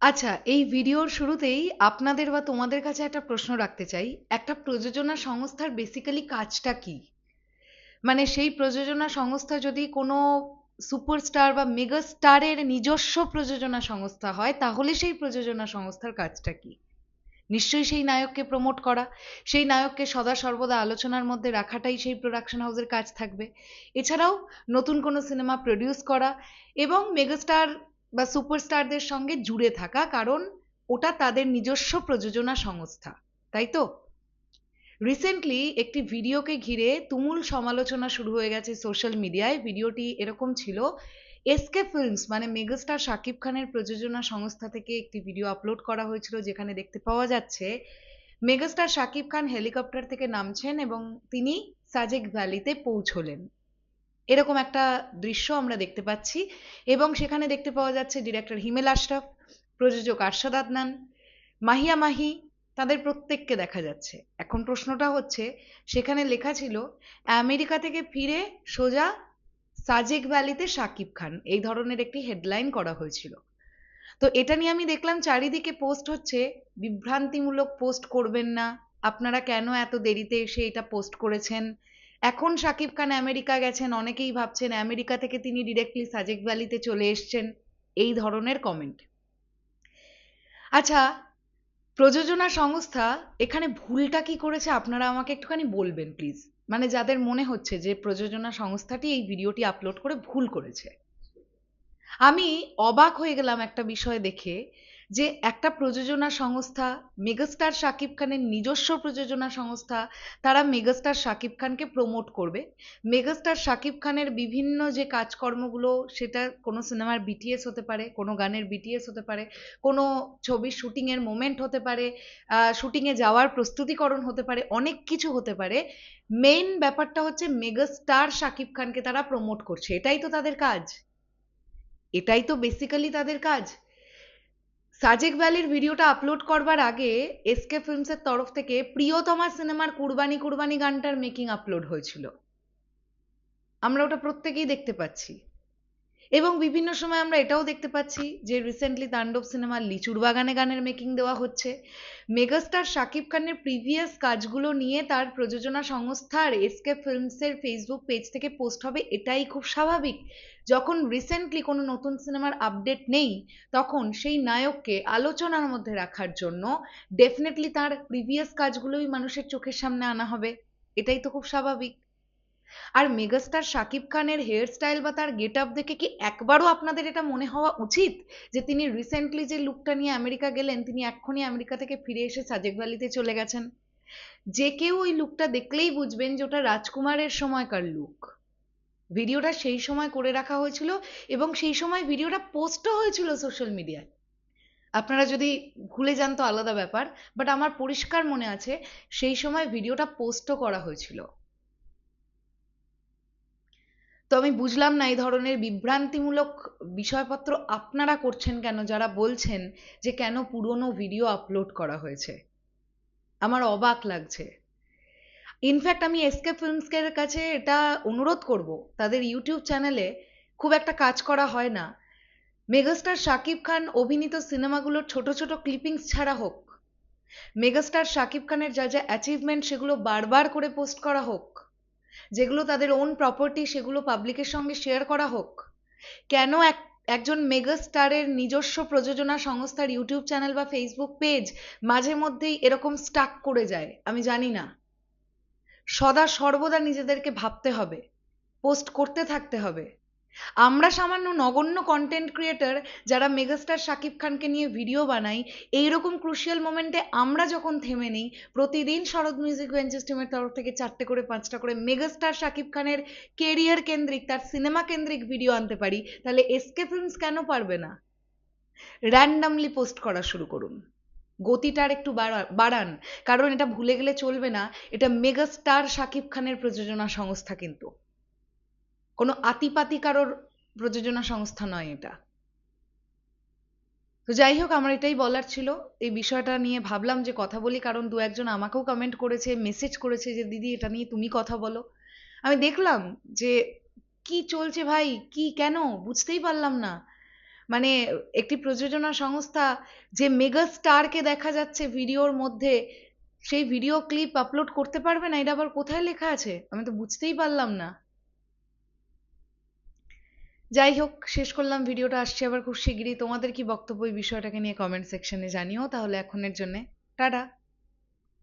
আচ্ছা, এই ভিডিওর শুরুতেই আপনাদের বা তোমাদের কাছে একটা প্রশ্ন রাখতে চাই। একটা প্রযোজনা সংস্থার বেসিক্যালি কাজটা কি? মানে সেই প্রযোজনা সংস্থা যদি কোনো সুপারস্টার বা মেগা স্টারের নিজস্ব প্রযোজনা সংস্থা হয়, তাহলে সেই প্রযোজনা সংস্থার কাজটা কি? নিশ্চয়ই সেই নায়ককে প্রমোট করা, সেই নায়ককে সদা সর্বদা আলোচনার মধ্যে রাখাটাই সেই প্রোডাকশন হাউসের কাজ থাকবে। এছাড়াও নতুন কোনো সিনেমা প্রডিউস করা এবং মেগাস্টার বা সুপারস্টারদের সঙ্গে জুড়ে থাকা, কারণ ওটা তাদের নিজস্ব প্রযোজনা সংস্থা, তাই তো? রিসেন্টলি একটি ভিডিওকে ঘিরে তুমুল সমালোচনা শুরু হয়ে গেছে সোশ্যাল মিডিয়ায়। ভিডিওটি এরকম ছিল: এসকে ফিল্মস মানে মেগাস্টার শাকিব খানের প্রযোজনা সংস্থা থেকে একটি ভিডিও আপলোড করা হয়েছিল, যেখানে দেখতে পাওয়া যাচ্ছে মেগাস্টার শাকিব খান হেলিকপ্টার থেকে নামছেন এবং তিনি সাজেক ভ্যালিতে পৌঁছলেন। এরকম একটা দৃশ্য আমরা দেখতে পাচ্ছি এবং সেখানে দেখতে পাওয়া যাচ্ছে ডিরেক্টর হিমেল আশরাফ, প্রযোজক আরশাদ আদনান, মাহিয়া মাহি, তাদের প্রত্যেককে দেখা যাচ্ছে। এখন প্রশ্নটা হচ্ছে, সেখানে লেখা ছিল আমেরিকা থেকে ফিরে সোজা সাজেক ভ্যালিতে শাকিব খান, এই ধরনের একটি হেডলাইন করা হয়েছিল। তো এটা নিয়ে আমি দেখলাম চারিদিকে পোস্ট হচ্ছে, বিভ্রান্তিমূলক পোস্ট করবেন না, আপনারা কেন এত দেরিতে এসে এটা পোস্ট করেছেন, এখন শাকিব খান আমেরিকা গেছেন, অনেকেই ভাবছেন আমেরিকা থেকে তিনি ডিরেক্টলি সাজেক ভ্যালিতে চলে এসছেন, এই ধরনের কমেন্ট। আচ্ছা, প্রযোজনা সংস্থা এখানে ভুলটা কি করেছে আপনারা আমাকে একটুখানি বলবেন প্লিজ। মানে যাদের মনে হচ্ছে যে প্রযোজনা সংস্থাটি এই ভিডিওটি আপলোড করে ভুল করেছে। আমি অবাক হয়ে গেলাম একটা বিষয় দেখে, যে একটা প্রযোজনা সংস্থা, মেগাস্টার শাকিব খানের নিজস্ব প্রযোজনা সংস্থা, তারা মেগাস্টার শাকিব খানকে প্রমোট করবে। মেগাস্টার শাকিব খানের বিভিন্ন যে কাজকর্মগুলো, সেটা কোনো সিনেমার বিটিএস হতে পারে, কোনো গানের বিটিএস হতে পারে, কোনো ছবির শুটিংয়ের মোমেন্ট হতে পারে, শুটিংয়ে যাওয়ার প্রস্তুতিকরণ হতে পারে, অনেক কিছু হতে পারে। মেইন ব্যাপারটা হচ্ছে মেগাস্টার শাকিব খানকে তারা প্রমোট করছে, এটাই তো তাদের কাজ, এটাই তো বেসিক্যালি তাদের কাজ। সাজেক ভ্যালির ভিডিওটা আপলোড করবার আগে এসকে ফিল্মসের তরফ থেকে প্রিয়তমা সিনেমার কুরবানি কুরবানি গানটার মেকিং আপলোড হয়েছিল, আমরা ওটা প্রত্যেকেই দেখতে পাচ্ছি। এবং বিভিন্ন সময় আমরা এটাও দেখতে পাচ্ছি যে রিসেন্টলি তাণ্ডব সিনেমার লিচুর বাগানে গানের মেকিং দেওয়া হচ্ছে। মেগাস্টার শাকিব খানের প্রিভিয়াস কাজগুলো নিয়ে তার প্রযোজনা সংস্থার এসকে ফিল্মসের ফেসবুক পেজ থেকে পোস্ট হবে, এটাই খুব স্বাভাবিক। যখন রিসেন্টলি কোনো নতুন সিনেমার আপডেট নেই, তখন সেই নায়ককে আলোচনার মধ্যে রাখার জন্য ডেফিনেটলি তার প্রিভিয়াস কাজগুলোই মানুষের চোখের সামনে আনা হবে, এটাই তো খুব স্বাভাবিক। আর মেগাস্টার শাকিব খানের হেয়ার স্টাইল বা তার গেট আপ দেখে কি একবারও আপনাদের এটা মনে হওয়া উচিত যে তিনি রিসেন্টলি যে লুকটা নিয়ে আমেরিকা গেলেন, তিনি এক্ষুনি আমেরিকা থেকে ফিরে এসে সাজেক ভ্যালিতে চলে গেছেন? যে কেউ ওই লুকটা দেখলেই বুঝবেন যে ওটা রাজকুমারের সময়কার লুক। ভিডিওটা সেই সময় করে রাখা হয়েছিল এবং সেই সময় ভিডিওটা পোস্টও হয়েছিল সোশ্যাল মিডিয়ায়। আপনারা যদি ভুলে যান তো আলাদা ব্যাপার, বাট আমার পরিষ্কার মনে আছে সেই সময় ভিডিওটা পোস্টও করা হয়েছিল। তো আমি বুঝলাম না এই ধরনের বিভ্রান্তিমূলক বিষয়পত্র আপনারা করছেন কেন, যারা বলছেন যে কেন পুরনো ভিডিও আপলোড করা হয়েছে। আমার অবাক লাগছে। ইনফ্যাক্ট আমি এসকে ফিল্মসের কাছে এটা অনুরোধ করব, তাদের ইউটিউব চ্যানেলে খুব একটা কাজ করা হয় না, মেগাস্টার শাকিব খান অভিনীত সিনেমাগুলোর ছোট ছোট ক্লিপিংস ছাড়া হোক, মেগাস্টার শাকিব খানের যা যা অ্যাচিভমেন্ট সেগুলো বারবার করে পোস্ট করা হোক, যেগুলো তাদের ওন প্রপার্টি সেগুলো পাবলিকের সঙ্গে শেয়ার করা হোক। কেন একজন মেগা স্টারের নিজস্ব প্রযোজনা সংস্থার ইউটিউব চ্যানেল বা ফেসবুক পেজ মাঝে মধ্যেই এরকম স্টাক করে যায় আমি জানি না। সদা সর্বদা নিজেদেরকে ভাবতে হবে, পোস্ট করতে থাকতে হবে। আমরা সামান্য নগণ্য কন্টেন্ট ক্রিয়েটর যারা মেগাস্টার শাকিব খানকে নিয়ে ভিডিও বানাই, এইরকম ক্রুশিয়াল মোমেন্টে আমরা যখন থেমে নেই, প্রতিদিন শরৎ মিউজিক ভেঞ্চার্স টিমের তরফ থেকে 4টে করে 5টা করে মেগাস্টার শাকিব খানের কেরিয়ার কেন্দ্রিক, তার সিনেমা কেন্দ্রিক ভিডিও আনতে পারি, তাহলে এসকে ফিল্মস কেন পারবে না? র্যান্ডামলি পোস্ট করা শুরু করুন, গতিটা আর একটু বাড়ান, কারণ এটা ভুলে গেলে চলবে না, এটা মেগাস্টার শাকিব খানের প্রযোজনা সংস্থা, কিন্তু কোনো আতিপাতি কারোর প্রযোজনা সংস্থা নয় এটা। তো যাই হোক, আমার এটাই বলার ছিল। এই বিষয়টা নিয়ে ভাবলাম যে কথা বলি, কারণ দু একজন আমাকেও কমেন্ট করেছে, মেসেজ করেছে যে দিদি এটা নিয়ে তুমি কথা বলো। আমি দেখলাম যে কি চলছে ভাই, কি কেন বুঝতেই পারলাম না। মানে একটি প্রযোজনা সংস্থা যে মেগা স্টারকে দেখা যাচ্ছে ভিডিওর মধ্যে, সেই ভিডিও ক্লিপ আপলোড করতে পারবে না? এটা আবার কোথায় লেখা আছে? আমি তো বুঝতেই পারলাম না। যাই হোক, শেষ করলাম ভিডিওটা। আসছে আবার খুব শিগগিরই। তোমাদের কি বক্তব্য এই বিষয়টাকে নিয়ে কমেন্ট সেকশনে জানিও। তাহলে এখনের জন্যে টাটা।